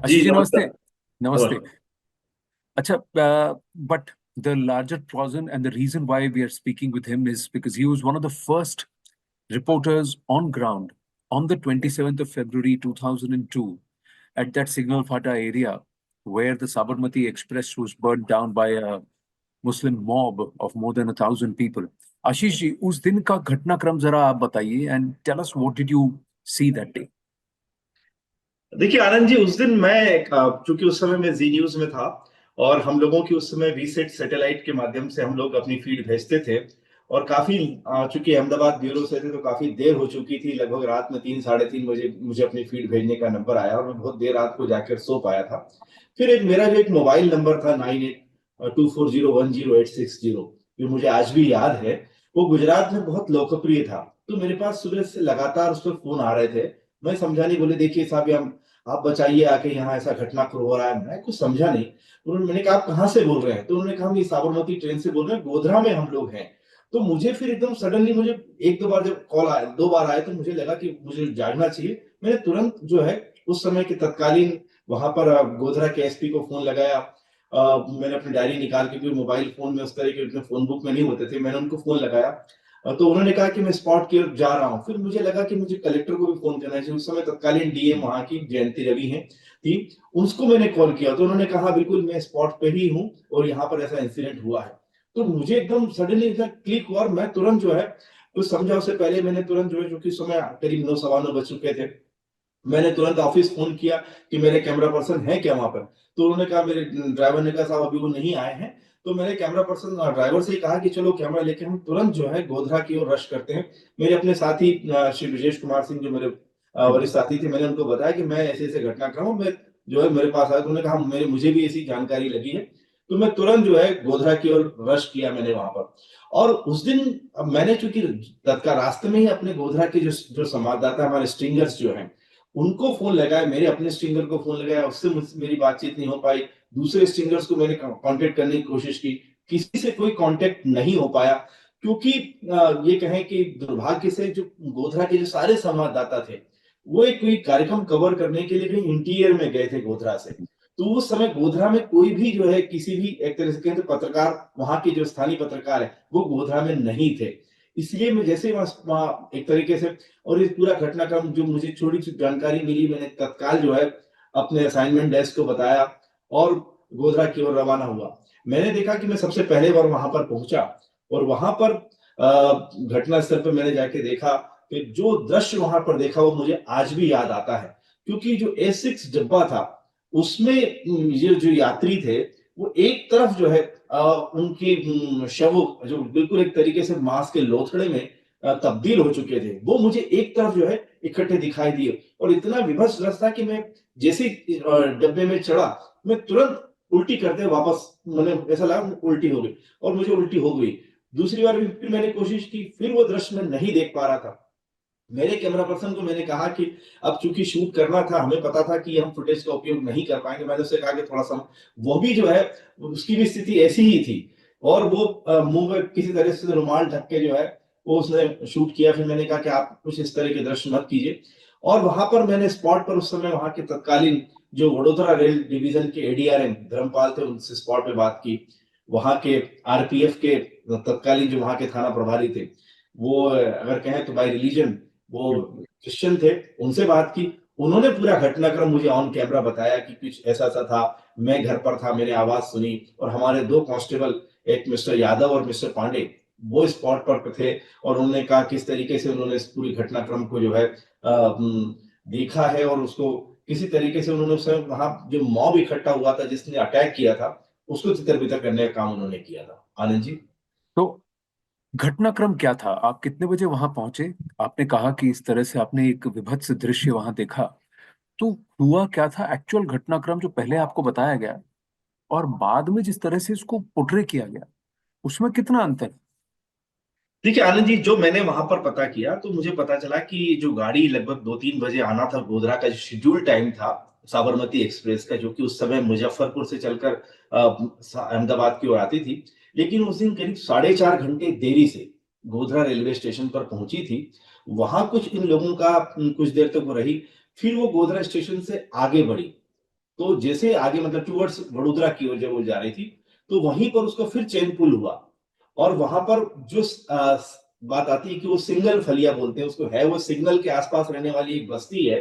जी आशीष जी नमस्कार। नमस्ते। नमस्ते। नमस्कार। अच्छा, but the larger reason and the reason why we are speaking with him is because he was one of the first reporters on ground on the 27th of February 2002 at that Signal Fata area where the Sabarmati Express was burned down by a Muslim mob of more than 1,000 people. Ashish ji, उस दिन का घटनाक्रम जरा आप बताइए and tell us what did you see that day? देखिए आनंद जी, उस दिन मैं चूंकि उस समय मैं जी न्यूज में था और हम लोगों की उस समय वीसेट सैटेलाइट के माध्यम से हम लोग अपनी फीड भेजते थे। और काफी चूंकि अहमदाबाद ब्यूरो से थे तो काफी देर हो चुकी थी, लगभग रात में 3 साढ़े 3 बजे मुझे अपनी फीड भेजने का नंबर आया और मैं बहुत देर रात को जाकर सो पाया था। फिर मेरा जो एक मोबाइल नंबर था 9824010860, जो मुझे आज भी याद है, वो गुजरात में बहुत लोकप्रिय था। तो मेरे पास सुबह से लगातार उस पर फोन आ रहे थे। मैं समझा नहीं, बोले देखिए साहब, हम आप बचाइए आके, यहाँ ऐसा घटनाक्रम हो रहा है। मैं कुछ समझा नहीं। मैंने कहा आप कहाँ से बोल रहे हैं? तो उन्होंने कहा हम ये साबरमती ट्रेन से बोल रहे हैं, गोधरा में हम लोग हैं। तो मुझे फिर एकदम सडनली, मुझे एक दो बार जब कॉल आया, 2 बार आए, तो मुझे लगा कि मुझे जागना चाहिए। मैंने तुरंत जो है उस समय के तत्कालीन वहां पर गोधरा के एसपी को फोन लगाया। मैंने अपनी डायरी निकाल के, क्योंकि मोबाइल फोन में उस तरह के फोन बुक में नहीं होते थे, मैंने उनको फोन लगाया। तो उन्होंने कहा कि मैं स्पॉट की ओर जा रहा हूँ। फिर मुझे लगा कि मुझे कलेक्टर को भी फोन करना चाहिए। उस समय तत्कालीन डीएम वहां की जयंती रवि हैं थी, उसको मैंने कॉल किया। तो उन्होंने कहा बिल्कुल मैं स्पॉट पे ही हूँ और यहाँ पर ऐसा इंसिडेंट हुआ है। तो मुझे एकदम सडनली ऐसा क्लिक हुआ और मैं तुरंत जो है कुछ समझा उससे पहले मैंने तुरंत जो है, जो कि समय करीब 9 सवा 9 बज चुके थे, मैंने तुरंत ऑफिस फोन किया कि मेरे कैमरा पर्सन है क्या वहां पर। तो उन्होंने कहा, मेरे ड्राइवर ने कहा साहब अभी वो नहीं आए हैं। तो मैंने कैमरा पर्सन ड्राइवर से ही कहा कि चलो कैमरा लेके हम तुरंत जो है गोधरा की ओर रश करते हैं। मेरे अपने साथी श्री ब्रजेश कुमार सिंह, जो मेरे हम्म। वरिष्ठ साथी थे, मैंने उनको बताया कि मैं ऐसे ऐसे घटनाक्रम हूं, मैं जो है मेरे पास आया। तो उन्होंने कहा मेरे मुझे भी ऐसी जानकारी लगी है। तो मैं तुरंत जो है गोधरा की ओर रश किया मैंने वहां पर। और उस दिन मैंने चूंकि तत्काल रास्ते में ही अपने गोधरा के जो जो संवाददाता हमारे स्ट्रिंगर्स जो हैं उनको फोन लगाया, मेरे अपने स्ट्रिंगर को फोन लगाया, उससे मुझसे मेरी बातचीत नहीं हो पाई। दूसरे स्ट्रिंगर्स को मैंने कांटेक्ट करने की कोशिश की, किसी से कोई कांटेक्ट नहीं हो पाया। क्योंकि ये कहें कि दुर्भाग्य से जो गोधरा के जो सारे संवाददाता थे, वो एक कोई कार्यक्रम कवर करने के लिए कहीं इंटीरियर में गए थे गोधरा से। तो उस समय गोधरा में कोई भी जो है किसी भी एक तरह से कहें तो पत्रकार, वहां के जो स्थानीय पत्रकार है, वो गोधरा में नहीं थे। इसलिए मैं जैसे वहां एक तरीके से, और ये पूरा घटनाक्रम जो मुझे थोड़ी सी जानकारी मिली, मैंने तत्काल जो है अपने असाइनमेंट डेस्क को बताया और गोधरा की ओर रवाना हुआ। मैंने देखा कि मैं सबसे पहले बार वहां पर पहुंचा और वहां पर घटना स्थल पर मैंने जाके देखा कि जो दृश्य वहां पर देखा वो मुझे आज भी याद आता है। क्योंकि जो A6 डिब्बा था, उसमें ये जो यात्री थे, वो एक तरफ जो है उनके शव जो बिल्कुल एक तरीके से मांस के लोथड़े में तब्दील हो चुके थे, वो मुझे एक तरफ जो है इकट्ठे दिखाई दिए। और इतना विभत्स दृश्य था कि मैं जैसे ही, डब्बे में चढ़ा, मैं तुरंत उल्टी करते वापस, मैंने ऐसा लगा उल्टी हो गई और मुझे उल्टी हो गई। दूसरी बार भी फिर मैंने कोशिश की, फिर वो दृश्य मैं नहीं देख पा रहा था। मेरे कैमरा पर्सन को मैंने कहा कि अब चूंकि शूट करना था, हमें पता था कि हम फुटेज का उपयोग नहीं कर पाएंगे। मैंने उससे कहा कि थोड़ा सा, वो भी जो है उसकी भी स्थिति ऐसी ही थी और वो मुंह में किसी तरह से रुमाल ढक के जो है वो उसने शूट किया। फिर मैंने कहा कि आप कुछ इस तरह के दृश्य मत कीजिए। और वहां पर मैंने स्पॉट पर उस समय वहां के तत्कालीन जो वडोदरा रेल डिवीजन के एडीआरएम धर्मपाल थे, उनसे स्पॉट पे बात की। वहां के आरपीएफ के तत्कालीन जो वहां के थाना प्रभारी थे, वो अगर कहें तो बाय रिलीजन वो क्रिश्चियन थे, उनसे बात की। उन्होंने पूरा घटनाक्रम मुझे ऑन कैमरा बताया कि कुछ ऐसा ऐसा था। मैं घर पर था, मैंने आवाज सुनी और हमारे 2 कांस्टेबल, एक मिस्टर यादव और मिस्टर पांडे, वो स्पॉट पर थे। और उन्होंने कहा किस तरीके से उन्होंने इस पूरी घटनाक्रम को जो है देखा है और उसको किसी तरीके से उन्होंने, उस समय वहां जो मॉब इकट्ठा हुआ था जिसने अटैक किया था, उसको तितर बितर करने का काम उन्होंने किया था। आनंद जी। तो घटनाक्रम क्या था? आप कितने बजे वहां पहुंचे? आपने कहा कि इस तरह से आपने एक विभत्स दृश्य वहां देखा, तो हुआ क्या था एक्चुअल घटनाक्रम जो पहले आपको बताया गया और बाद में जिस तरह से इसको पोर्ट्रे किया गया, उसमें कितना अंतर है? देखिए आनंद जी, जो मैंने वहां पर पता किया तो मुझे पता चला कि जो गाड़ी लगभग 2-3 बजे आना था, गोधरा का जो शेड्यूल टाइम था साबरमती एक्सप्रेस का, जो कि उस समय मुजफ्फरपुर से चलकर अहमदाबाद की ओर आती थी, लेकिन उस दिन करीब 4.5 घंटे देरी से गोधरा रेलवे स्टेशन पर पहुंची थी। वहां कुछ इन लोगों का कुछ देर तक वो रही, फिर वो गोधरा स्टेशन से आगे बढ़ी। तो जैसे आगे मतलब टूवर्ड्स वडोदरा की ओर जब वो जा रही थी, तो वहीं पर उसको फिर चेन पुल हुआ, और वहां पर जो बात आती है कि वो सिंगल फलिया बोलते हैं उसको, है वो सिग्नल के आसपास रहने वाली एक बस्ती है,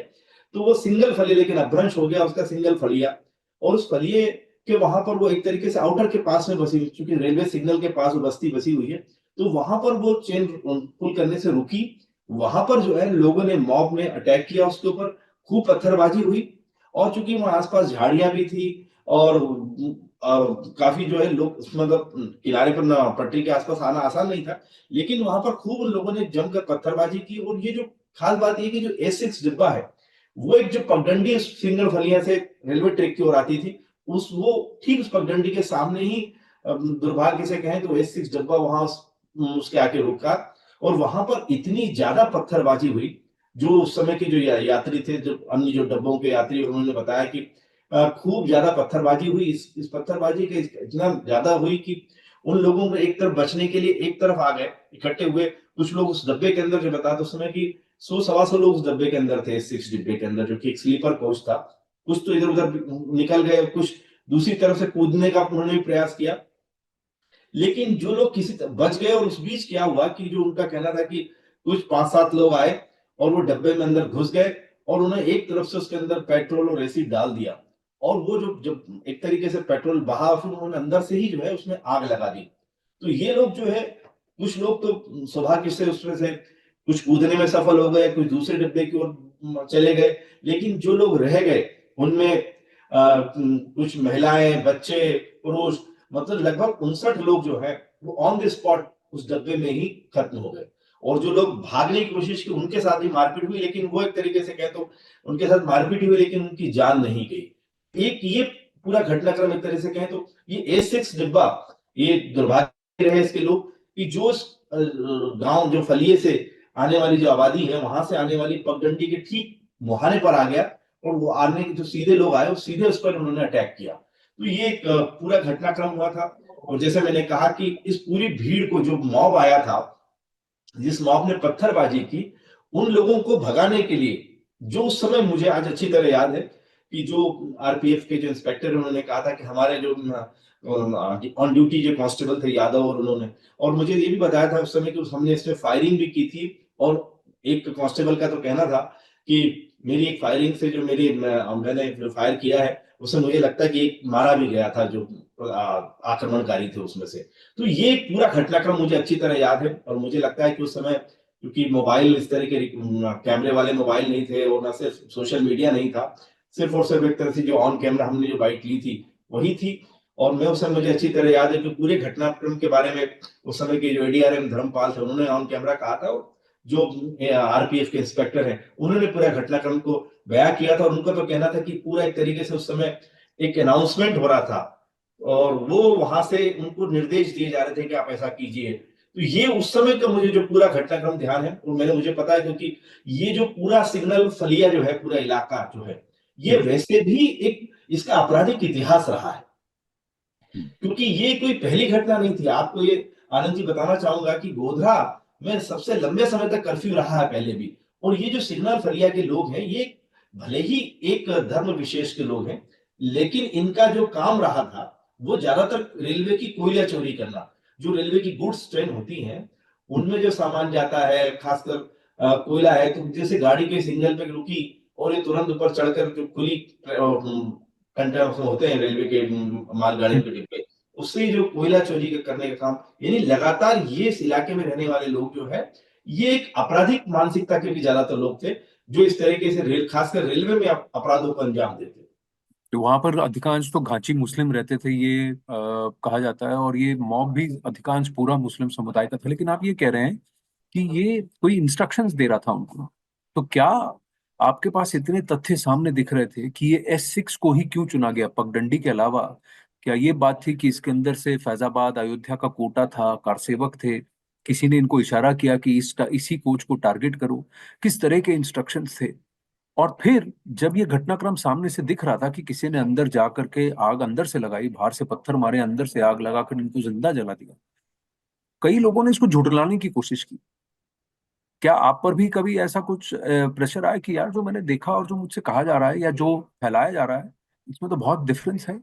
तो वो सिंगल फलिया, लेकिन अपभ्रंश हो गया उसका सिंगल फलिया, और उस फलिये के वहां पर वो एक तरीके से आउटर के पास में बसी हुई, क्योंकि रेलवे सिग्नल के पास वो बस्ती बसी हुई है, तो वहां पर वो चेन पुल करने से रुकी। वहां पर जो है लोगों ने, मॉब ने अटैक किया उसके ऊपर, खूब पत्थरबाजी हुई, और चूंकि वहां आसपास झाड़ियां भी थी, और काफी जो है लोग मतलब किनारे पर पटरी के आसपास आना आसान नहीं था, लेकिन वहां पर खूब उन लोगों ने जमकर पत्थरबाजी की। और ये जो खास बात ये कि जो S6 डिब्बा है, वो एक जो पगडंडी सिंगल फलिया से रेलवे ट्रैक की ओर आती थी, उस वो ठीक उस पगडंडी के सामने ही दुर्भाग्य से कहें तो S6 डिब्बा वहां उसके आके रुका, और वहां पर इतनी ज्यादा पत्थरबाजी हुई, जो उस समय के जो यात्री थे, जो अन्य जो डब्बों के यात्री, उन्होंने बताया कि खूब ज्यादा पत्थरबाजी हुई। इस पत्थरबाजी के इतना ज्यादा हुई कि उन लोगों को एक तरफ बचने के लिए एक तरफ आ गए, इकट्ठे हुए। कुछ लोग उस डब्बे के अंदर, जो बता तो उस समय की 100 सवा 100 लोग उस डब्बे के अंदर थे, 6 डिब्बे के अंदर, जो कि एक स्लीपर कोच था। कुछ तो इधर उधर निकल गए, कुछ दूसरी तरफ से कूदने का उन्होंने भी प्रयास किया, लेकिन जो लोग किसी तरह बच गए। और उस बीच क्या हुआ कि जो उनका कहना था कि कुछ 5-7 लोग आए और वो डब्बे में अंदर घुस गए, और उन्हें एक तरफ से उसके अंदर पेट्रोल और एसिड डाल दिया, और वो जो जब एक तरीके से पेट्रोल बहा, फिर उन्होंने अंदर से ही जो है उसमें आग लगा दी। तो ये लोग जो है, कुछ लोग तो सौभाग्य से उसमें से कुछ कूदने में सफल हो गए, कुछ दूसरे डिब्बे की ओर चले गए, लेकिन जो लोग रह गए उनमें कुछ महिलाएं, बच्चे, पुरुष, मतलब लगभग 59 लोग जो है वो ऑन द स्पॉट उस डब्बे में ही खत्म हो गए। और जो लोग भागने की कोशिश की उनके साथ भी मारपीट हुई, लेकिन वो एक तरीके से कहे तो उनके साथ मारपीट हुई, लेकिन उनकी जान नहीं गई। एक ये पूरा घटनाक्रम एक तरह से कहें तो ये A6 डिब्बा, ये दुर्भाग्य रहे इसके लोग कि जो गांव, जो फलिये से आने वाली जो आबादी है, वहां से आने वाली पगडंडी के ठीक मुहाने पर आ गया, और वो आने के जो सीधे लोग आए, वो सीधे उस पर उन्होंने अटैक किया। तो ये एक पूरा घटनाक्रम हुआ था। और जैसे मैंने कहा कि इस पूरी भीड़ को, जो मॉब आया था, जिस मॉब ने पत्थरबाजी की, उन लोगों को भगाने के लिए, जो उस समय मुझे आज अच्छी तरह याद है कि जो RPF के जो इंस्पेक्टर, उन्होंने कहा था कि हमारे जो ऑन ड्यूटी जो कांस्टेबल थे यादव, और उन्होंने, और मुझे ये भी बताया था उस समय कि हमने इसमें फायरिंग भी की थी। और एक कांस्टेबल का तो कहना था कि मेरी एक फायरिंग से जो मैंने जो फायर किया है, उससे मुझे लगता है कि एक मारा भी गया था जो आक्रमणकारी थे उसमें से। तो ये पूरा घटनाक्रम मुझे अच्छी तरह याद है, और मुझे लगता है कि उस समय, क्योंकि मोबाइल इस तरह के कैमरे वाले मोबाइल नहीं थे, और ना सिर्फ सोशल मीडिया नहीं था, सिर्फ और सिर्फ एक तरह से जो ऑन कैमरा हमने जो बाइट ली थी वही थी। और मैं उस समय, मुझे अच्छी तरह याद है कि पूरे घटनाक्रम के बारे में उस समय के जो ADRM धर्मपाल थे, उन्होंने ऑन कैमरा कहा था, और जो RPF के इंस्पेक्टर हैं, उन्होंने पूरा घटनाक्रम को बयां किया था। और उनका तो कहना था कि पूरा एक तरीके से उस समय एक अनाउंसमेंट हो रहा था, और वो वहां से उनको निर्देश दिए जा रहे थे कि आप ऐसा कीजिए। तो ये उस समय का मुझे जो पूरा घटनाक्रम ध्यान है, और मुझे पता है, क्योंकि ये जो पूरा सिग्नल फलिया जो है, पूरा इलाका जो है, ये वैसे भी एक इसका आपराधिक इतिहास रहा है, क्योंकि ये कोई पहली घटना नहीं थी। आपको ये आनंद जी बताना चाहूंगा कि गोधरा में सबसे लंबे समय तक कर्फ्यू रहा है पहले भी। और ये जो सिग्नल फलिया के लोग हैं, ये भले ही एक धर्म विशेष के लोग हैं, लेकिन इनका जो काम रहा था वो ज्यादातर रेलवे की कोयला चोरी करना। जो रेलवे की गुड्स ट्रेन होती हैं, उनमें जो सामान जाता है, खासकर कोयला है, तो जैसे गाड़ी के सिग्नल पे रुकी और ये तुरंत ऊपर चढ़कर जो खुली कंटेनर होते हैं रेलवे के, मालगाड़ियों के डिब्बे, उससे जो कोयला चोरी करने का काम, यानी लगातार ये इस इलाके में रहने वाले लोग जो है, ये एक आपराधिक मानसिकता के भी ज्यादातर लोग थे, जो इस तरीके से खासकर रेलवे में अपराधों को अंजाम देते। तो वहां पर अधिकांश तो घाची मुस्लिम रहते थे, ये कहा जाता है, और ये मॉब भी अधिकांश पूरा मुस्लिम समुदाय का था। लेकिन आप ये कह रहे हैं कि ये कोई इंस्ट्रक्शंस दे रहा था उनको, तो क्या आपके पास इतने तथ्य सामने दिख रहे थे कि ये S6 को ही क्यों चुना गया पगडंडी के अलावा? क्या ये बात थी कि इसके अंदर से फैजाबाद, अयोध्या का कोटा था, कारसेवक थे, किसी ने इनको इशारा किया कि इसी कोच को टारगेट करो? किस तरह के इंस्ट्रक्शंस थे? और फिर जब ये घटनाक्रम सामने से दिख रहा था कि किसी ने अंदर जा करके आग अंदर से लगाई, बाहर से पत्थर मारे, अंदर से आग लगाकर इनको जिंदा जला दिया, कई लोगों ने इसको झुठलाने की कोशिश की। क्या आप पर भी कभी ऐसा कुछ प्रेशर आया कि यार, जो मैंने देखा और जो मुझसे कहा जा रहा है या जो फैलाया जा रहा है, इसमें तो बहुत डिफरेंस है।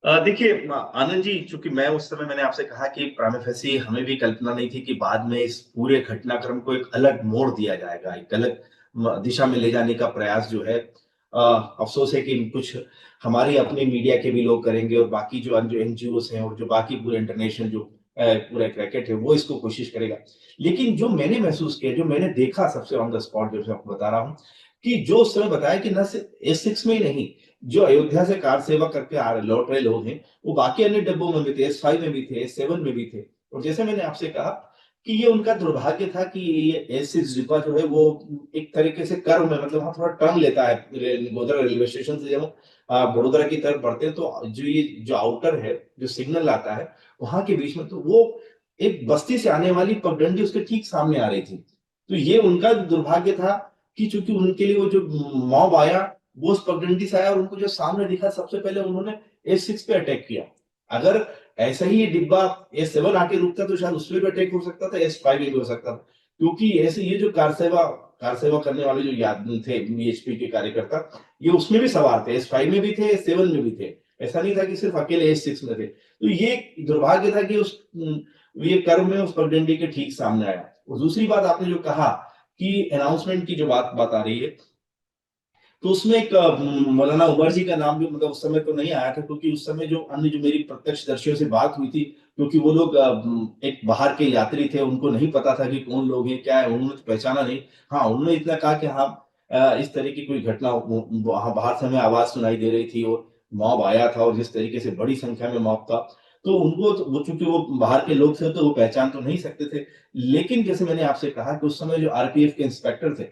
देखिए आनंद जी, चूंकि मैं उस समय मैंने आपसे कहा कि प्राइमा फेसी हमें भी कल्पना नहीं थी कि बाद में इस पूरे घटनाक्रम को एक अलग मोड़ दिया जाएगा, एक अलग दिशा में ले जाने का प्रयास जो है अफसोस है कि कुछ हमारी अपनी मीडिया के भी लोग करेंगे और बाकी जो जो एनजीओ हैं और जो बाकी पूरे इंटरनेशनल जो पूरा एक रैकेट है वो इसको कोशिश करेगा। लेकिन जो मैंने महसूस किया, जो मैंने देखा सबसे ऑन द स्पॉट, जो मैं आपको बता रहा हूँ कि जो उस समय बताया कि न सिर्फ S6 में ही नहीं, जो अयोध्या से कार सेवा करके लौट रहे लोग हैं, वो बाकी अन्य डिब्बों में भी थे, S5 में भी थे, S7 में भी थे। और जैसे मैंने आपसे कहा कि ये उनका दुर्भाग्य था कि ये S6 डिब्बा जो है वो एक तरीके से कर्व में, मतलब वहाँ थोड़ा टर्न लेता है गोधरा रेलवे स्टेशन से जब बड़ोदरा की तरफ बढ़ते हैं, तो जो ये जो आउटर है, जो सिग्नल आता है वहां के बीच में, तो वो एक बस्ती से आने वाली पगडंडी उसके ठीक सामने आ रही थी। तो ये उनका दुर्भाग्य था कि चूंकि उनके लिए वो जो मॉब आया वो उस पगडंडी से आया और उनको जो सामने दिखा सबसे पहले उन्होंने S6 पे अटैक किया। अगर ऐसा ही ये डिब्बा S7 आके रुकता तो शायद उसमें भी अटैक हो सकता था, S5 में भी हो सकता था। क्योंकि ऐसे ये जो कार सेवा करने वाले जो याद थे बीएचपी के कार्यकर्ता, ये उसमें भी सवार थे, S5 में भी थे, S7 में भी थे। ऐसा नहीं था कि सिर्फ अकेले S6 में थे। तो ये दुर्भाग्य था कि उस ये कर्व में उस पगडंडी के ठीक सामने आया। और दूसरी बात आपने जो कहा कि अनाउंसमेंट की जो बात आ रही है, तो उसमें एक मौलाना उमर जी का नाम भी मतलब उस समय तो नहीं आया था, क्योंकि उस समय जो अन्य जो मेरी प्रत्यक्षदर्शियों से बात हुई थी, क्योंकि वो लोग एक बाहर के यात्री थे, उनको नहीं पता था कि कौन लोग हैं क्या है, उन्होंने तो पहचाना नहीं। हाँ, उन्होंने इतना कहा कि हाँ इस तरह की कोई घटना वहां बाहर से हमें आवाज सुनाई दे रही थी और मॉब आया था और जिस तरीके से बड़ी संख्या में मॉब था, तो उनको तो वो चूंकि वो बाहर के लोग थे तो वो पहचान तो नहीं सकते थे। लेकिन जैसे मैंने आपसे कहा कि उस समय जो आरपीएफ के इंस्पेक्टर थे,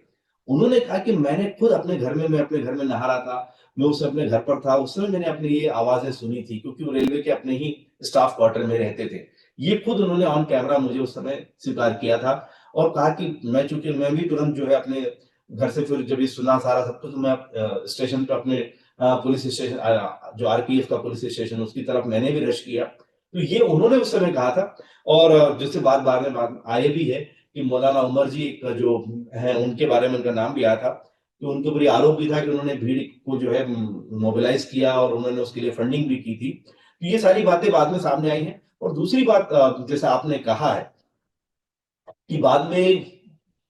उन्होंने कहा कि मैंने खुद अपने घर में, मैं अपने घर में नहा रहा था, मैं उस समय अपने घर पर था, उस समय मैंने अपनी ये आवाजें सुनी थी, क्योंकि वो रेलवे के अपने ही स्टाफ क्वार्टर में रहते थे। ये खुद उन्होंने ऑन कैमरा मुझे उस समय स्वीकार किया था और कहा कि मैं, चूंकि मैं भी तुरंत जो है अपने घर से फिर जब ये सुना सारा सब कुछ, तो मैं स्टेशन पे अपने पुलिस स्टेशन जो आरपीएफ का पुलिस स्टेशन उसकी तरफ मैंने भी रश किया। तो ये उन्होंने उस समय कहा था। और जिससे बात बाद में बात आए भी है कि मौलाना उमर जी का जो है उनके बारे में उनका नाम भी आया था, तो उनके ऊपर ये आरोप भी था कि उन्होंने भीड़ को जो है मोबिलाइज किया और उन्होंने उसके लिए फंडिंग भी की थी। तो ये सारी बातें बाद में सामने आई हैं। और दूसरी बात, जैसा आपने कहा है कि बाद में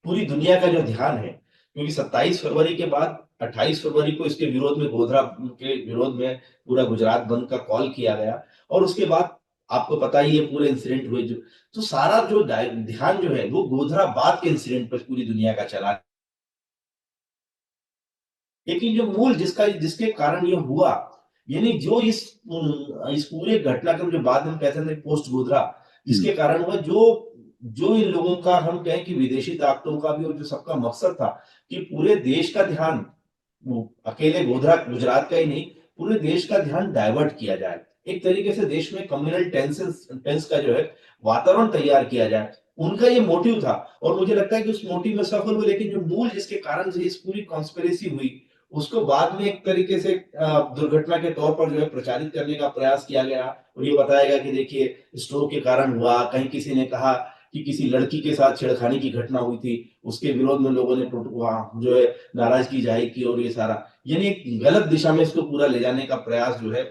पूरी दुनिया का जो ध्यान है, क्योंकि 27 फरवरी के बाद 28 फरवरी को इसके विरोध में, गोधरा के विरोध में पूरा गुजरात बंद का कॉल किया गया। और उसके बाद आपको पता ही है पूरे इंसिडेंट हुए जो, तो सारा जो ध्यान जो है वो गोधरा बाद के इंसिडेंट पर पूरी दुनिया का चला। लेकिन जो मूल जिसका जिसके कारण ये हुआ, यानी जो इस पूरे घटनाक्रम जो बाद में हम कहते हैं पोस्ट गोधरा, जिसके कारण हुआ, जो जो इन लोगों का हम कहें कि विदेशी ताकतों का भी और जो सबका मकसद था कि पूरे देश का ध्यान, वो अकेले गोधरा गुजरात का ही नहीं, पूरे देश का ध्यान डाइवर्ट किया जाए, एक तरीके से देश में कम्युनल टेंस का जो है वातावरण तैयार किया जाए, उनका ये मोटिव था। और मुझे लगता है कि उस मोटिव में सफल हुए। लेकिन जो मूल जिसके कारण से इस पूरी कॉन्स्पिरेसी हुई, उसको बाद में एक तरीके से दुर्घटना के तौर पर जो है प्रचारित करने का प्रयास किया गया और ये बताया गया कि देखिए स्ट्रोक के कारण हुआ। कहीं किसी ने कहा कि किसी लड़की के साथ छेड़खानी की घटना हुई थी, उसके विरोध में लोगों ने वहाँ जो है नाराजगी जाहिर की, और ये सारा यानी एक गलत दिशा में इसको पूरा ले जाने का प्रयास जो है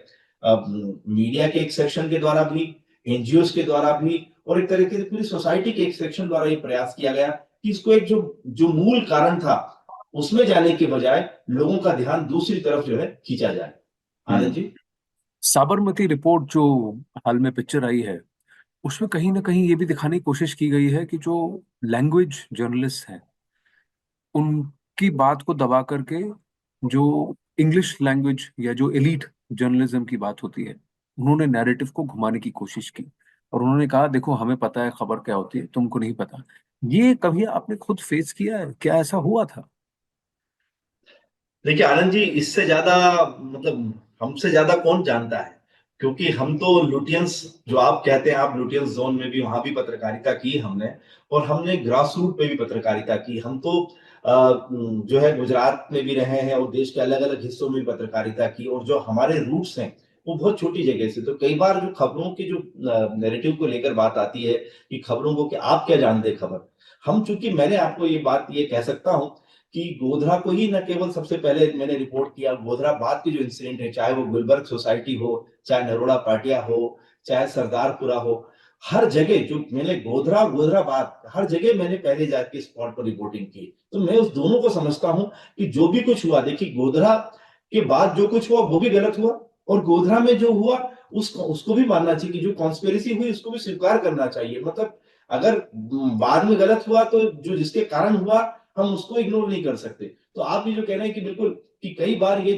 मीडिया के एक सेक्शन के द्वारा भी, एनजीओ के द्वारा भी, और एक तरीके से पूरी सोसाइटी के एक सेक्शन द्वारा ये प्रयास किया गया कि इसको एक जो जो मूल कारण था उसमें जाने के बजाय लोगों का ध्यान दूसरी तरफ जो है खींचा जाए। आनंद जी। साबरमती रिपोर्ट जो हाल में पिक्चर आई है, उसमें कहीं ना कहीं ये भी दिखाने की कोशिश की गई है कि जो लैंग्वेज जर्नलिस्ट हैं, उनकी बात को दबा करके जो इंग्लिश लैंग्वेज या जो एलीट जर्नलिज्म की बात होती है, उन्होंने नैरेटिव को घुमाने की कोशिश की। और उन्होंने कहा देखो हमें पता है खबर क्या होती है, तुमको नहीं पता। ये कभी आपने खुद फेस किया है? क्या ऐसा हुआ था? देखिए आनंद जी, इससे ज्यादा मतलब हमसे ज्यादा कौन जानता है, क्योंकि हम तो लुटियंस, जो आप कहते हैं, आप लुटियंस जोन में भी वहां भी पत्रकारिता की हमने, और हमने ग्रास रूट पे भी पत्रकारिता की। हम तो जो है गुजरात में भी रहे हैं और देश के अलग अलग हिस्सों में भी पत्रकारिता की, और जो हमारे रूट्स हैं वो बहुत छोटी जगह से। तो कई बार जो खबरों की जो नैरेटिव को लेकर बात आती है कि खबरों को कि आप क्या जानते हैं खबर, हम चूंकि मैंने आपको ये बात ये कह सकता हूं कि गोधरा को ही न केवल सबसे पहले मैंने रिपोर्ट किया, गोधरा बाद के जो इंसिडेंट है, चाहे वो गुलबर्ग सोसाइटी हो, चाहे नरोड़ा पाटिया हो, चाहे सरदारपुरा हो, हर जगह जो मैंने गोधरा गोधराबाद हर जगह मैंने पहले जाके स्पॉट पर रिपोर्टिंग की। तो मैं उस दोनों को समझता हूँ कि जो भी कुछ हुआ, देखिए गोधरा के बाद जो कुछ हुआ वो भी गलत हुआ, और गोधरा में जो हुआ उसको उसको भी मानना चाहिए कि जो कॉन्स्पिरेसी हुई उसको भी स्वीकार करना चाहिए। मतलब अगर बाद में गलत हुआ तो जो जिसके कारण हुआ हम उसको इग्नोर नहीं कर सकते। तो आप ये जो कह रहे हैं कि बिल्कुल, कि कई बार ये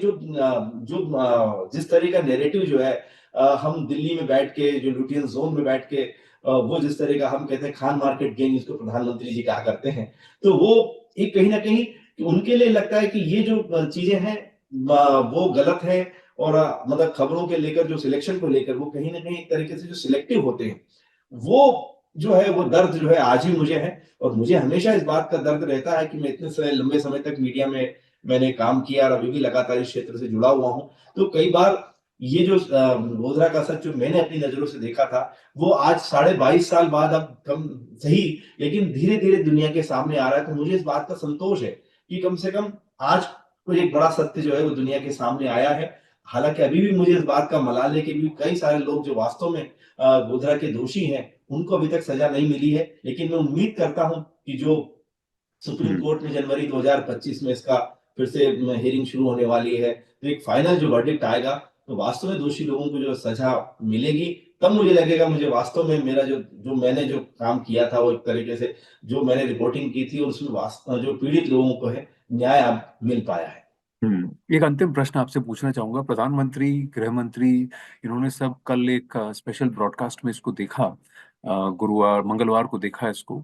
जिस तरह का नैरेटिव जो है, हम दिल्ली में बैठ के जो लुटियन जोन में बैठ के वो जिस तरह का हम कहते हैं खान मार्केट गैंग, जिसको प्रधानमंत्री जी कहा करते हैं, तो वो एक कहीं ना कहीं कि उनके लिए लगता है कि ये जो चीजें हैं वो गलत है। और मतलब खबरों के लेकर जो सिलेक्शन को लेकर वो कहीं ना कहीं एक तरीके से जो सिलेक्टिव होते हैं, वो जो है वो दर्द जो है आज भी मुझे है। और मुझे हमेशा इस बात का दर्द रहता है कि मैं इतने लंबे समय तक मीडिया में मैंने काम किया और अभी भी लगातार इस क्षेत्र से जुड़ा हुआ हूं। तो कई बार ये जो गोधरा का सच जो मैंने अपनी नजरों से देखा था, वो आज 22.5 साल बाद अब कम सही, लेकिन धीरे धीरे दुनिया के सामने आ रहा है। तो मुझे इस बात का संतोष है कि कम से कम आज कोई एक बड़ा सत्य जो है वो दुनिया के सामने आया है। हालांकि अभी भी मुझे इस बात का मलाल है कि भी कई सारे लोग जो वास्तव में गोधरा के दोषी हैं, उनको अभी तक सजा नहीं मिली है। लेकिन मैं उम्मीद करता हूं कि जो सुप्रीम हम्म। कोर्ट में जनवरी 2025 में इसका फिर से हियरिंग शुरू होने वाली है, तो एक फाइनल जो वर्डिक्ट आएगा, तो वास्तव में दोषी लोगों को जो सजा मिलेगी, तब मुझे लगेगा मुझे वास्तव में मेरा जो जो मैंने जो काम किया था वो एक तरीके से जो मैंने रिपोर्टिंग की थी और उसमें वास्तव जो पीड़ित लोगों को है न्याय अब मिल पाया है। एक अंतिम प्रश्न आपसे पूछना चाहूंगा। प्रधानमंत्री, गृह मंत्री, इन्होंने सब कल एक स्पेशल ब्रॉडकास्ट में इसको देखा, गुरुवार मंगलवार को देखा इसको,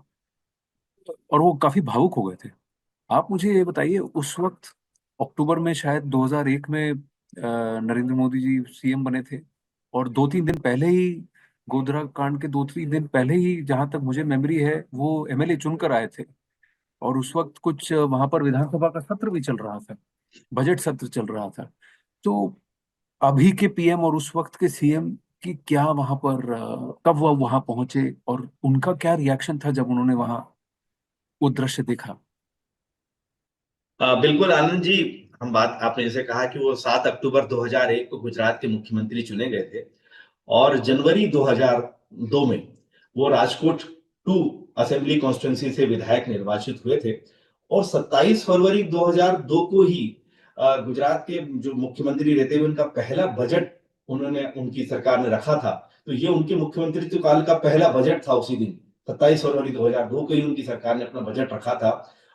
और वो काफी भावुक हो गए थे। आप मुझे ये बताइए, उस वक्त अक्टूबर में शायद 2001 में नरेंद्र मोदी जी सीएम बने थे, और 2-3 दिन पहले ही, गोधरा कांड के 2-3 दिन पहले ही, जहां तक मुझे मेमोरी है, वो एमएलए चुनकर आए थे। और उस वक्त कुछ वहां पर विधानसभा का सत्र भी चल रहा था, बजट सत्र चल रहा था। तो अभी के पीएम और उस वक्त के सीएम की क्या वहां पर, कब वह वहां पहुंचे और उनका क्या रिएक्शन था जब उन्होंने वहां वो दृश्य देखा? बिल्कुल आनंद जी, हम बात आपने जैसे कहा कि वो 7 अक्टूबर 2001 को गुजरात के मुख्यमंत्री चुने गए थे, और जनवरी 2002 में वो राजकोट 2 असेंबली कॉन्स्टिट्यूंसी से विधायक निर्वाचित हुए थे। और 27 फरवरी 2002 को ही गुजरात के जो मुख्यमंत्री रहते हुए उनका पहला बजट उन्होंने उनकी सरकार ने रखा था। तो ये उनके मुख्यमंत्रित्व काल का पहला बजट था उसी दिन, 27 फरवरी 2002 को ही उनकी सरकार ने अपना बजट रखा था।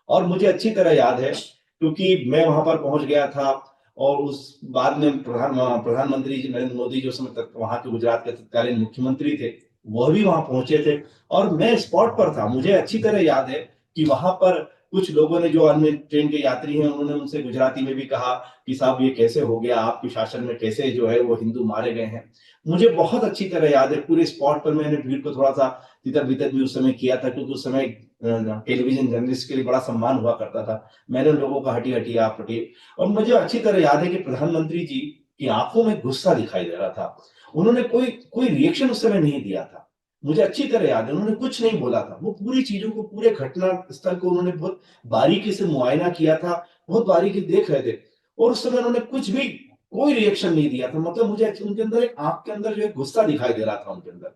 और मुझे अच्छी तरह याद है क्योंकि मैं वहां पर पहुंच गया था, और उस बाद में प्रधानमंत्री जी नरेंद्र मोदी जो समय तक वहां के गुजरात के तत्कालीन मुख्यमंत्री थे, वह भी वहां पहुंचे थे। और मैं स्पॉट पर था, मुझे अच्छी तरह याद है कि वहां पर कुछ लोगों ने, जो अन्य ट्रेन के यात्री हैं, उन्होंने उनसे गुजराती में भी कहा कि साहब ये कैसे हो गया, आपके शासन में कैसे जो है वो हिंदू मारे गए हैं। मुझे बहुत अच्छी तरह याद है, पूरे स्पॉट पर मैंने भीड़ को थोड़ा सा तितर बितर भी उस समय किया था, क्योंकि उस समय टेलीविजन जर्नलिस्ट के लिए बड़ा सम्मान हुआ करता था। मैंने उन लोगों का हटी हटी आप हटिए। और मुझे अच्छी तरह याद है कि प्रधानमंत्री जी की आंखों में गुस्सा दिखाई दे रहा था। उन्होंने कोई कोई रिएक्शन उस समय नहीं दिया था। मुझे अच्छी तरह याद है, उन्होंने कुछ नहीं बोला था। वो पूरी चीजों को, पूरे घटना स्थल को उन्होंने बहुत बारीकी से मुआयना किया था, बहुत बारीकी देख रहे थे। और उस समय उन्होंने कुछ भी, कोई रिएक्शन नहीं दिया था। मतलब मुझे उनके अंदर एक आंख के अंदर जो है गुस्सा दिखाई दे रहा था उनके अंदर।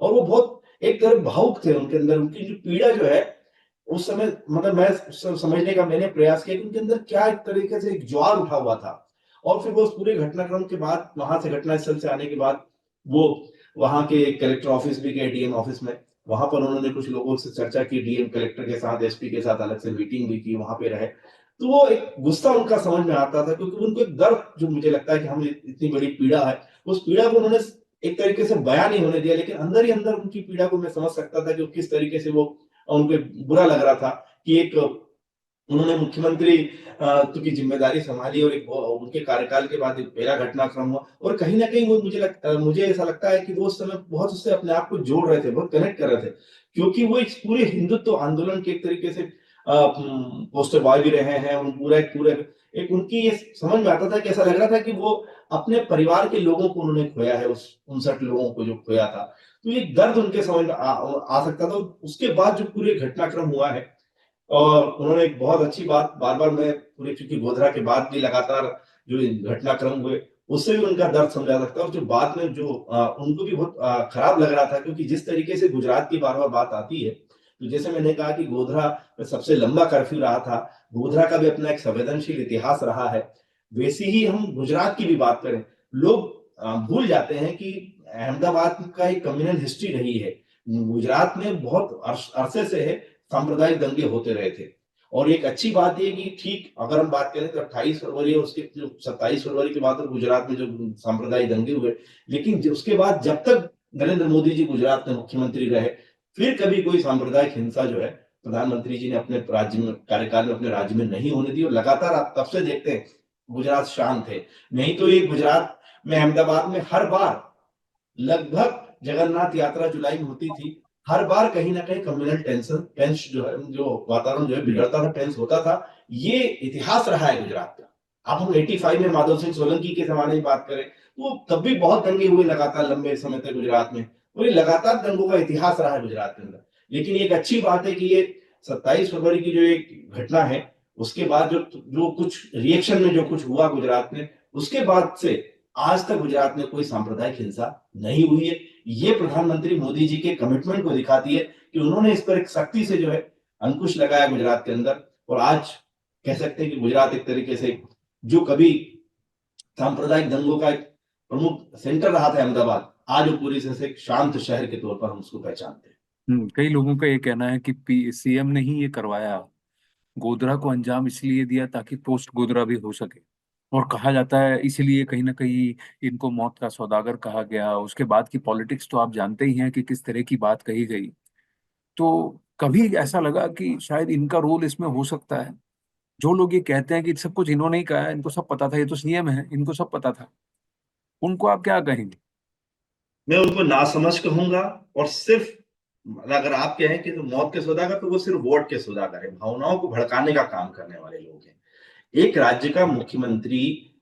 और वो बहुत एक तरह भावुक थे उनके अंदर, उनकी जो पीड़ा जो है उस समय, मतलब मैं समझने का मैंने प्रयास किया कि उनके अंदर क्या एक तरीके से एक ज्वार उठा हुआ था। और फिर वो उस पूरे घटनाक्रम के बाद, वहां से घटनास्थल से आने के बाद, वो वहां के कलेक्टर ऑफिस भी गए, डीएम ऑफिस में। वहां पर उन्होंने कुछ लोगों से चर्चा की, डीएम कलेक्टर के साथ, एसपी के साथ अलग से मीटिंग भी की, वहां पे रहे। तो वो एक गुस्सा उनका समझ में आता था, क्योंकि उनको एक दर्द, जो मुझे लगता है कि हमें इतनी बड़ी पीड़ा है, उस पीड़ा को उन्होंने एक तरीके से बयां नहीं होने दिया, लेकिन अंदर ही अंदर उनकी पीड़ा को मैं समझ सकता था कि किस तरीके से वो, उनको बुरा लग रहा था कि एक उन्होंने मुख्यमंत्री की जिम्मेदारी संभाली, और एक उनके कार्यकाल के बाद एक पहला घटनाक्रम हुआ। और कहीं ना कहीं वो मुझे ऐसा लगता है कि वो उस समय बहुत उससे अपने आप को जोड़ रहे थे, बहुत कनेक्ट कर रहे थे, क्योंकि वो एक पूरे हिंदुत्व आंदोलन के एक तरीके से पोस्टर बॉय भी रहे हैं। उन पूरा एक पूरे एक उनकी ये समझ में आता था कि ऐसा लग रहा था कि वो अपने परिवार के लोगों को उन्होंने खोया है, उस 59 लोगों को जो खोया था। तो ये दर्द उनके समझ में आ सकता था। उसके बाद जो पूरे घटनाक्रम हुआ है, और उन्होंने एक बहुत अच्छी बात, बार बार मैं पूरे, क्योंकि गोधरा के बाद भी लगातार जो घटनाक्रम हुए उससे भी उनका दर्द समझा सकता है। और जो बाद में जो उनको भी बहुत खराब लग रहा था, क्योंकि जिस तरीके से गुजरात की बार बार बात आती है, तो जैसे मैंने कहा कि गोधरा में सबसे लंबा कर्फ्यू रहा था, गोधरा का भी अपना एक संवेदनशील इतिहास रहा है, वैसे ही हम गुजरात की भी बात करें, लोग भूल जाते हैं कि अहमदाबाद का एक कम्युनल हिस्ट्री रही है। गुजरात में बहुत अरसे से है सांप्रदायिक दंगे होते रहे थे। और एक अच्छी बात ये कि ठीक अगर हम बात करें तो 28 फरवरी और उसके जो 27 फरवरी के बाद तो गुजरात में जो सांप्रदायिक दंगे हुए, लेकिन उसके बाद जब तक नरेंद्र मोदी जी गुजरात में मुख्यमंत्री रहे, फिर कभी कोई सांप्रदायिक हिंसा जो है प्रधानमंत्री जी ने अपने राज्य में, कार्यकाल में, अपने राज्य में नहीं होने दी। और लगातार आप तब से देखते हैं गुजरात शांत है। नहीं तो ये गुजरात में, अहमदाबाद में हर बार लगभग जगन्नाथ यात्रा जुलाई में होती थी, हर बार कहीं ना कहीं कम्युनल टेंस जो है, जो वातावरण जो है बिगड़ता था, टेंस होता था। ये इतिहास रहा है गुजरात का। अब हम 85 में माधव सिंह सोलंकी के जमाने की बात करें तो तब भी बहुत दंगे हुए लगातार लंबे समय तक गुजरात में, और ये लगातार दंगों का इतिहास रहा है गुजरात के अंदर। लेकिन एक अच्छी बात है कि ये 27 फरवरी की जो एक घटना है, उसके बाद जो जो कुछ रिएक्शन में जो कुछ हुआ गुजरात में, उसके बाद से आज तक गुजरात में कोई सांप्रदायिक हिंसा नहीं हुई है। ये प्रधानमंत्री मोदी जी के कमिटमेंट को दिखाती है कि उन्होंने इस पर एक सख्ती से जो है अंकुश लगाया गुजरात के अंदर। और आज कह सकते हैं कि गुजरात एक तरीके से, जो कभी सांप्रदायिक दंगों का एक प्रमुख सेंटर रहा था अहमदाबाद, आज वो पूरी तरह से एक शांत शहर के तौर पर हम उसको पहचानते हैं। कई लोगों का ये कहना है कि सीएम ने ही ये करवाया, गोधरा को अंजाम इसलिए दिया ताकि पोस्ट गोधरा भी हो सके। और कहा जाता है इसीलिए कहीं ना कहीं इनको मौत का सौदागर कहा गया। उसके बाद की पॉलिटिक्स तो आप जानते ही हैं कि किस तरह की बात कही गई। तो कभी ऐसा लगा कि शायद इनका रोल इसमें हो सकता है? जो लोग ये कहते हैं कि सब कुछ इन्होंने ही कहा है, इनको सब पता था, ये तो सीएम है, इनको सब पता था, उनको आप क्या कहेंगे? मैं उनको नासमझ कहूंगा। और सिर्फ, अगर आप कहें कि तो मौत के सौदागर, तो वो सिर्फ वोट के सौदागर है, भावनाओं को भड़काने का काम करने वाले लोग हैं। एक राज्य का मुख्यमंत्री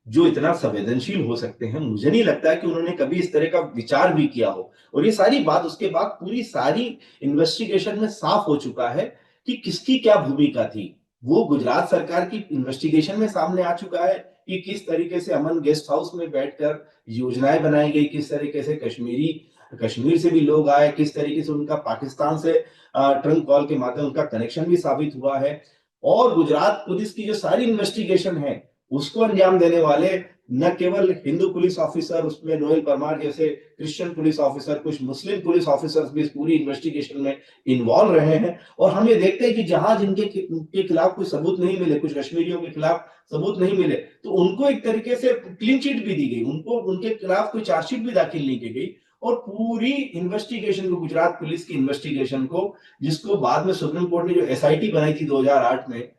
जो इतना संवेदनशील हो सकते हैं, मुझे नहीं लगता है कि उन्होंने कभी इस तरह का विचार भी किया हो। और ये सारी बात उसके बाद पूरी सारी इन्वेस्टिगेशन में साफ हो चुका है कि किसकी क्या भूमिका थी। वो गुजरात सरकार की इन्वेस्टिगेशन में सामने आ चुका है कि किस तरीके से अमन गेस्ट हाउस में बैठकर योजनाएं बनाई गई, किस तरीके से कश्मीर से भी लोग आए, किस तरीके से उनका पाकिस्तान से ट्रंक कॉल के माध्यम उनका कनेक्शन भी साबित हुआ है। और गुजरात पुलिस की जो सारी इन्वेस्टिगेशन है, उसको अंजाम देने वाले न केवल हिंदू पुलिस ऑफिसर, उसमें नोएल परमार जैसे क्रिश्चियन पुलिस ऑफिसर, कुछ मुस्लिम पुलिस ऑफिसर्स भी इस पूरी इन्वेस्टिगेशन में इन्वॉल्व रहे हैं। और हम ये देखते हैं कि जहां जिनके के खिलाफ कोई सबूत नहीं मिले, कुछ कश्मीरियों के खिलाफ सबूत नहीं मिले, तो उनको एक तरीके से क्लीन चिट भी दी गई, उनको उनके खिलाफ कोई चार्जशीट भी दाखिल नहीं की गई। और पूरी इन्वेस्टिगेशन को, गुजरात पुलिस की इन्वेस्टिगेशन को, जिसको बाद में सुप्रीम कोर्ट ने जो एसआईटी बनाई थी 2008 में,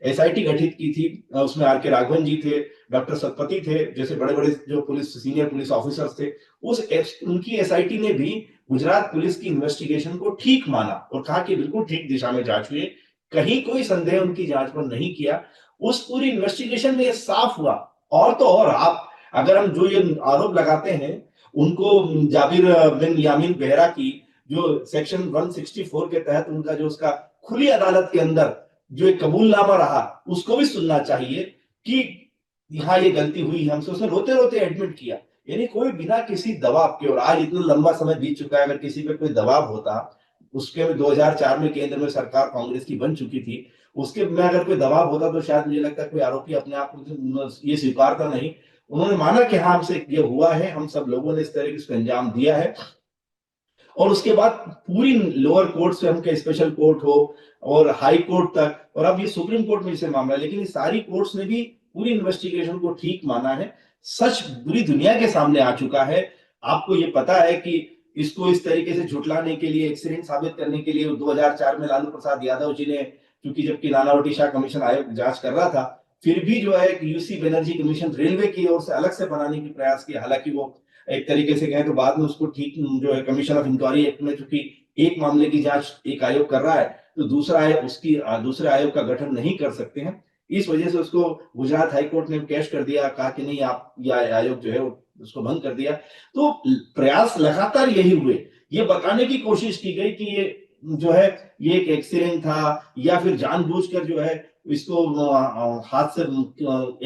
एसआईटी गठित की थी, उसमें आर के राघवन जी थे, डॉक्टर सतपति थे, जैसे बड़े बड़े जो पुलिस सीनियर पुलिस ऑफिसर्स थे, उनकी एसआईटी ने भी गुजरात पुलिस की इन्वेस्टिगेशन को ठीक माना और कहा कि बिल्कुल ठीक दिशा में जांच हुई है, कहीं कोई संदेह उनकी जांच पर नहीं किया। उस पूरी इन्वेस्टिगेशन में ये साफ हुआ। और तो और, आप अगर हम जो ये आरोप लगाते हैं उनको, जाबिर बिन यामीन बेहरा की जो सेक्शन 164 के तहत उनका जो उसका खुली अदालत के अंदर जो एक कबूलनामा रहा, उसको भी सुनना चाहिए कि यहाँ ये गलती हुई है, हमसे, उसने रोते रोते एडमिट किया। यानी कोई बिना किसी दबाव के, और आज इतना लंबा समय बीत चुका है, अगर किसी पे कोई दबाव होता, उसके में 2004 में केंद्र में सरकार कांग्रेस की बन चुकी थी, उसके में अगर कोई दबाव होता तो शायद मुझे लगता है कोई आरोपी अपने आप को ये स्वीकारता नहीं। उन्होंने माना कि हाँ, हमसे ये हुआ है, हम सब लोगों ने इस तरह की अंजाम दिया है। और उसके बाद पूरी लोअर कोर्ट से हम के स्पेशल कोर्ट हो और हाई कोर्ट तक, और अब ये सुप्रीम कोर्ट में इसे मामला है, लेकिन ये सारी कोर्ट्स ने भी पूरी इन्वेस्टिगेशन को ठीक माना है। सच पूरी दुनिया के सामने आ चुका है। आपको ये पता है कि इसको इस तरीके से झुटलाने के लिए, एक्सीडेंट साबित करने के लिए 2004 में लालू प्रसाद यादव जी ने, क्योंकि जबकि नानावटी शाह कमीशन आयोग जांच कर रहा था, फिर भी जो है यूसी बनर्जी कमीशन रेलवे की ओर से अलग से बनाने की प्रयास किया। हालांकि वो एक तरीके से कहें तो बाद में उसको ठीक जो है कमीशन ऑफ इंक्वायरी एक्ट में, चूंकि एक मामले की जांच एक आयोग कर रहा है, तो दूसरा आयोग, उसकी दूसरे आयोग का गठन नहीं कर सकते हैं। इस वजह से उसको गुजरात हाईकोर्ट ने कैश कर दिया, कहा कि नहीं, आप यह आयोग जो है उसको भंग कर दिया। तो प्रयास लगातार यही हुए, ये बताने की कोशिश की गई कि ये जो है ये एक एक्सीडेंट था, या फिर जानबूझकर जो है इसको हाथ से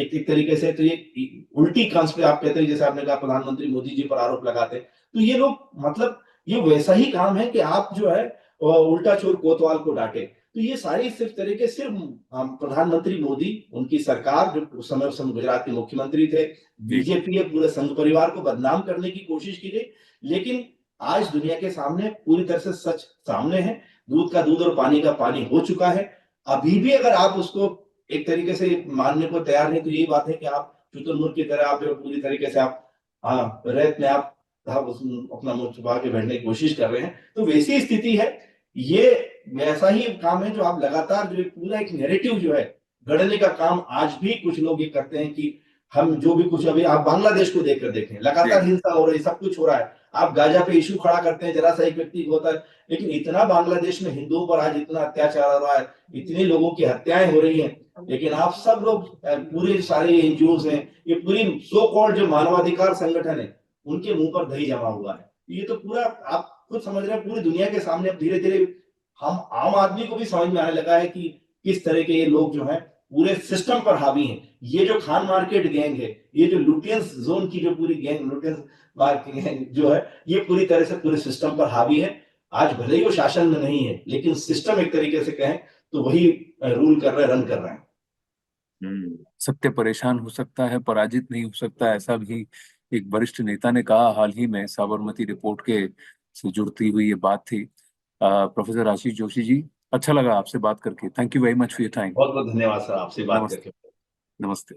एक तरीके से, तो ये उल्टी कंस पे आप कहते हैं, जैसे आपने कहा प्रधानमंत्री मोदी जी पर आरोप लगाते हैं, तो ये लोग मतलब ये वैसा ही काम है कि आप जो है उल्टा चोर कोतवाल को डांटे। तो ये सारी सिर्फ तरीके सिर्फ प्रधानमंत्री मोदी, उनकी सरकार जो उस समय गुजरात के मुख्यमंत्री थे, बीजेपी, पूरे संघ परिवार को बदनाम करने की कोशिश की गई। लेकिन आज दुनिया के सामने पूरी तरह से सच सामने है, दूध का दूध और पानी का पानी हो चुका है। अभी भी अगर आप उसको एक तरीके से मानने को तैयार नहीं, तो यही बात है कि आप शुतुरमुर्ग की तरह आप जो पूरी तरीके से आप रेत में आप अपना मुंह छुपा के बैठने की कोशिश कर रहे हैं, तो वैसी स्थिति है। ये वैसा ही काम है जो आप लगातार जो पूरा एक नैरेटिव जो है गढ़ने का काम आज भी कुछ लोग ये करते हैं कि हम जो भी कुछ, अभी आप बांग्लादेश को देखकर देखें, लगातार हिंसा हो रही है, सब कुछ हो रहा है। आप गाजा पे इशू खड़ा करते हैं, जरा सा एक व्यक्ति होता है, लेकिन इतना बांग्लादेश में हिंदुओं पर आज इतना अत्याचार हो रहा है, इतने लोगों की हत्याएं हो रही हैं, लेकिन आप सब लोग पूरे सारे एनजीओ हैं, ये पूरी सो कॉल्ड जो मानवाधिकार संगठन है, उनके मुंह पर दही जमा हुआ है। ये तो पूरा आप खुद समझ रहे हैं, पूरी दुनिया के सामने अब धीरे धीरे हम आम आदमी को भी समझ में आने लगा है कि किस तरह के ये लोग जो हैं पूरे सिस्टम पर हावी हैं। ये जो खान मार्केट गैंग है, ये जो लुटियंस जोन की जो पूरी गैंग, लुटियंस मार्केट गैंग जो है, ये पूरी तरह से पूरे सिस्टम पर हावी है। आज भले ही वो शासन में नहीं है, लेकिन सिस्टम एक तरीके से कहें तो वही रूल कर रहे हैं, रन कर रहे हैं। सत्य परेशान हो सकता है, पराजित नहीं हो सकता, ऐसा भी एक वरिष्ठ नेता ने कहा हाल ही में। साबरमती रिपोर्ट के से जुड़ती हुई ये बात थी। प्रोफेसर आशीष जोशी जी, अच्छा लगा आपसे बात करके। Thank you very much for your time. बहुत बहुत धन्यवाद सर, आपसे बात नमस्ते। करके। नमस्ते।